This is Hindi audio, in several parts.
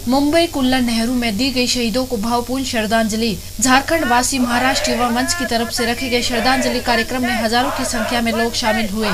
मुंबई कुल्ला नेहरू में दी गई शहीदों को भावपूर्ण श्रद्धांजलि। झारखंड वासी महाराष्ट्र युवा मंच की तरफ से रखे गए श्रद्धांजलि कार्यक्रम में हजारों की संख्या में लोग शामिल हुए।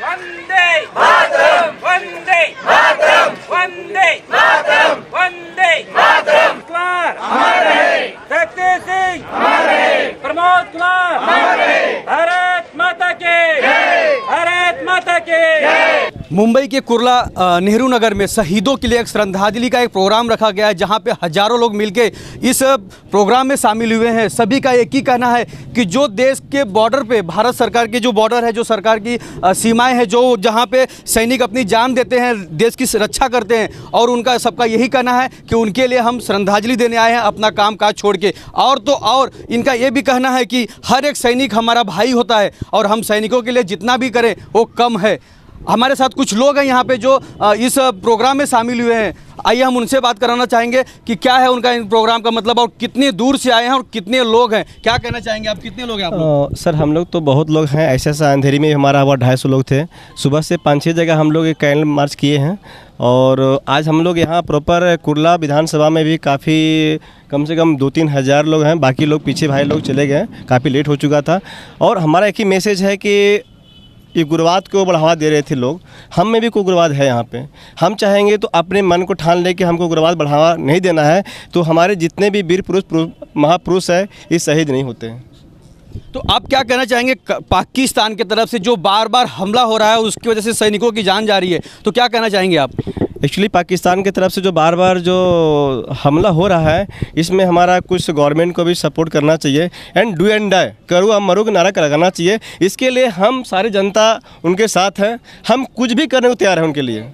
वंदे मातरम, वंदे मातरम, वंदे मातरम, वंदे मातरम। कुमार हमारे, शक्ति सिंह हमारे, प्रमोद कुमार हमारे, भारत माता के जय, भारत माता के जय। मुंबई के कुर्ला नेहरू नगर में शहीदों के लिए एक श्रद्धांजलि का एक प्रोग्राम रखा गया है, जहां पे हजारों लोग मिलके इस प्रोग्राम में शामिल हुए हैं। सभी का एक ही कहना है कि जो देश के बॉर्डर पे, भारत सरकार के जो बॉर्डर है, जो सरकार की सीमाएं हैं, जो जहां पे सैनिक अपनी जान देते हैं, देश की रक्षा करते हैं, और उनका सबका यही कहना है कि उनके लिए हम श्रद्धांजलि देने आए हैं अपना काम काज छोड़ के। और तो और इनका ये भी कहना है कि हर एक सैनिक हमारा भाई होता है और हम सैनिकों के लिए जितना भी करें वो कम है। हमारे साथ कुछ लोग हैं यहाँ पे जो इस प्रोग्राम में शामिल हुए हैं। आइए हम उनसे बात कराना चाहेंगे कि क्या है उनका इन प्रोग्राम का मतलब और कितने दूर से आए हैं और कितने लोग हैं। क्या कहना चाहेंगे आप, कितने लोग हैं आप लोग? सर हम लोग तो बहुत लोग हैं। ऐसा अंधेरी में हमारा हुआ 250 लोग थे। सुबह से 5-6 जगह हम लोग एक कैंडल मार्च किए हैं और आज हम लोग यहाँ प्रॉपर कुर्ला विधानसभा में भी काफ़ी कम से कम 2-3 हज़ार लोग हैं। बाकी लोग पीछे भाई लोग चले गए, काफ़ी लेट हो चुका था। और हमारा एक ही मैसेज है कि ये उग्रवाद को बढ़ावा दे रहे थे लोग, हम में भी कोई उग्रवाद है यहाँ पे। हम चाहेंगे तो अपने मन को ठान ले कि हमको उग्रवाद बढ़ावा नहीं देना है, तो हमारे जितने भी वीर पुरुष महापुरुष है ये शहीद नहीं होते हैं। तो आप क्या कहना चाहेंगे पाकिस्तान की तरफ से जो बार बार हमला हो रहा है, उसकी वजह से सैनिकों की जान जा रही है, तो क्या कहना चाहेंगे आप? एक्चुअली पाकिस्तान की तरफ से जो बार बार जो हमला हो रहा है, इसमें हमारा कुछ गवर्नमेंट को भी सपोर्ट करना चाहिए एंड डू एंड डाई, करो अब मरो का नारा लगाना चाहिए। इसके लिए हम सारी जनता उनके साथ हैं, हम कुछ भी करने को तैयार हैं उनके लिए।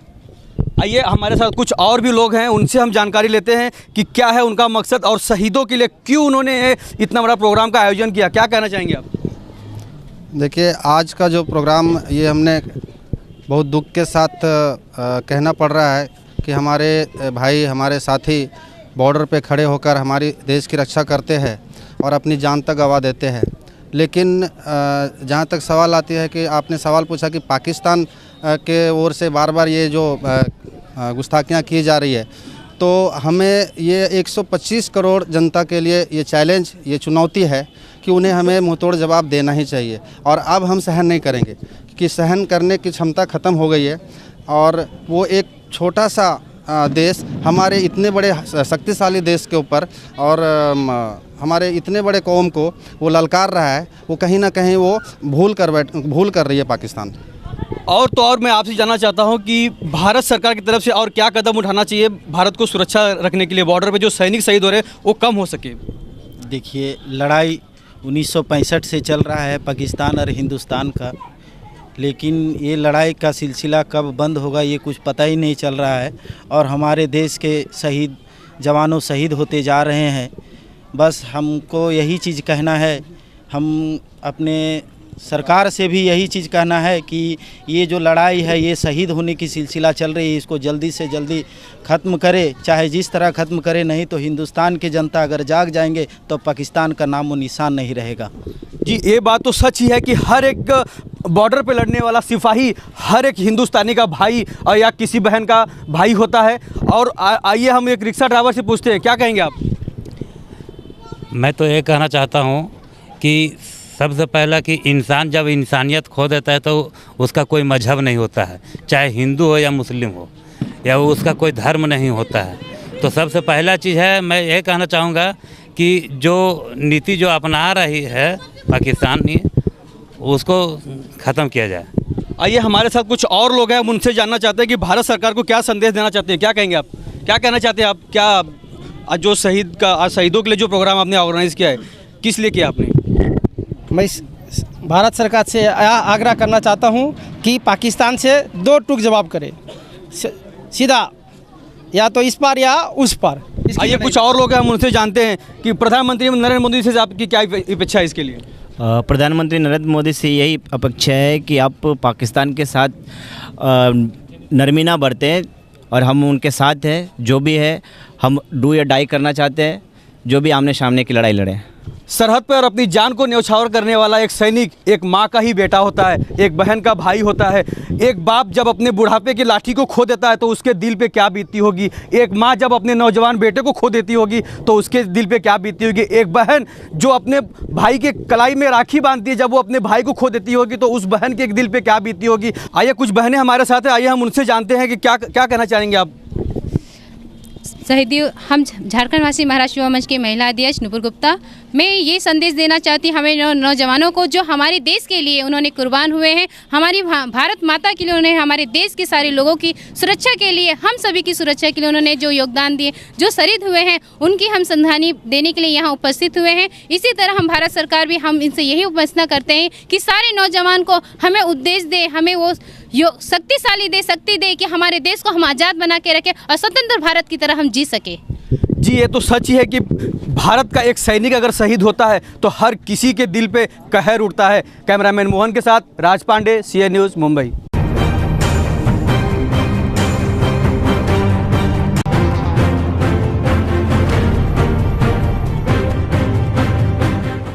आइए हमारे साथ कुछ और भी लोग हैं, उनसे हम जानकारी लेते हैं कि क्या है उनका मकसद और शहीदों के लिए क्यों उन्होंने इतना बड़ा प्रोग्राम का आयोजन किया। क्या कहना चाहेंगे आप? देखिए, आज का जो प्रोग्राम ये हमने बहुत दुख के साथ कहना पड़ रहा है कि हमारे भाई, हमारे साथी बॉर्डर पे खड़े होकर हमारी देश की रक्षा करते हैं और अपनी जान तक गंवा देते हैं। लेकिन जहाँ तक सवाल आती है कि आपने सवाल पूछा कि पाकिस्तान के ओर से बार बार ये जो गुस्ताखियाँ की जा रही है, तो हमें ये 125 करोड़ जनता के लिए ये चैलेंज, ये चुनौती है कि उन्हें हमें मुंहतोड़ जवाब देना ही चाहिए। और अब हम सहन नहीं करेंगे कि सहन करने की क्षमता ख़त्म हो गई है। और वो एक छोटा सा देश हमारे इतने बड़े शक्तिशाली देश के ऊपर और हमारे इतने बड़े कौम को वो ललकार रहा है, वो कहीं ना कहीं वो भूल कर रही है पाकिस्तान। और तो और मैं आपसे जानना चाहता हूं कि भारत सरकार की तरफ से और क्या कदम उठाना चाहिए भारत को सुरक्षा रखने के लिए, बॉर्डर पे जो सैनिक शहीद हो रहे हैं वो कम हो सके। देखिए, लड़ाई 1965 से चल रहा है पाकिस्तान और हिंदुस्तान का, लेकिन ये लड़ाई का सिलसिला कब बंद होगा ये कुछ पता ही नहीं चल रहा है। और हमारे देश के शहीद जवानों शहीद होते जा रहे हैं। बस हमको यही चीज़ कहना है, हम अपने सरकार से भी यही चीज़ कहना है कि ये जो लड़ाई है, ये शहीद होने की सिलसिला चल रही है, इसको जल्दी से जल्दी ख़त्म करे, चाहे जिस तरह ख़त्म करे। नहीं तो हिंदुस्तान की जनता अगर जाग जाएंगे तो पाकिस्तान का नामो निशान नहीं रहेगा। जी, ये बात तो सच ही है कि हर एक बॉर्डर पे लड़ने वाला सिपाही हर एक हिंदुस्तानी का भाई और या किसी बहन का भाई होता है। और आइए हम एक रिक्शा ड्राइवर से पूछते हैं, क्या कहेंगे आप? मैं तो ये कहना चाहता हूँ कि सबसे पहला कि इंसान जब इंसानियत खो देता है तो उसका कोई मजहब नहीं होता है, चाहे हिंदू हो या मुस्लिम हो, या वो उसका कोई धर्म नहीं होता है। तो सबसे पहला चीज़ है, मैं ये कहना चाहूँगा कि जो नीति जो अपना रही है पाकिस्तान ने, उसको ख़त्म किया जाए। आइए हमारे साथ कुछ और लोग हैं, हम उनसे जानना चाहते हैं कि भारत सरकार को क्या संदेश देना चाहते हैं। क्या कहेंगे आप, क्या कहना चाहते हैं आप? क्या आज जो शहीदों के लिए जो प्रोग्राम आपने ऑर्गेनाइज़ किया है, किस लिए किया आपने? मैं भारत सरकार से आग्रह करना चाहता हूं कि पाकिस्तान से दो टूक जवाब करे, सीधा, या तो इस पार या उस पार। आइए कुछ और लोग हैं, हम उनसे जानते हैं कि प्रधानमंत्री नरेंद्र मोदी से आपकी क्या अपेक्षा है इसके लिए? प्रधानमंत्री नरेंद्र मोदी से यही अपेक्षा है कि आप पाकिस्तान के साथ नरमी ना बरतें और हम उनके साथ हैं। जो भी है हम डू या डाई करना चाहते हैं, जो भी आमने सामने की लड़ाई लड़ें। सरहद पर अपनी जान को न्यौछावर करने वाला एक सैनिक एक माँ का ही बेटा होता है, एक बहन का भाई होता है। एक बाप जब अपने बुढ़ापे की लाठी को खो देता है तो उसके दिल पे क्या बीतती होगी। एक माँ जब अपने नौजवान बेटे को खो देती होगी तो उसके दिल पे क्या बीतती होगी। एक बहन जो अपने भाई के कलाई में राखी बांधती है, जब वो अपने भाई को खो देती होगी तो उस बहन के दिल पे क्या बीतती होगी। आइए कुछ बहनें हमारे साथ हैं, आइए हम उनसे जानते हैं कि क्या क्या कहना चाहेंगे आप। शहीदी हम झारखंड वासी महाराष्ट्र युवा मंच के महिला अध्यक्ष नुपुर गुप्ता, मैं ये संदेश देना चाहती हूँ हमें नौजवानों को जो हमारे देश के लिए उन्होंने कुर्बान हुए हैं, हमारी भारत माता के लिए उन्होंने, हमारे देश के सारे लोगों की सुरक्षा के लिए, हम सभी की सुरक्षा के लिए उन्होंने जो योगदान दिए, जो शहीद हुए हैं, उनकी हम श्रद्धांजलि देने के लिए यहाँ उपस्थित हुए हैं। इसी तरह हम भारत सरकार भी हम इनसे यही उपासना करते हैं कि सारे नौजवान को हमें उद्देश्य दे, हमें वो शक्तिशाली दे, शक्ति दे कि हमारे देश को हम आज़ाद बना के रखें और स्वतंत्र भारत की तरह हम जी सके। जी ये तो सच ही है कि भारत का एक सैनिक अगर शहीद होता है तो हर किसी के दिल पे कहर उठता है। कैमरामैन मोहन के साथ राज पांडे, CA न्यूज़, मुंबई।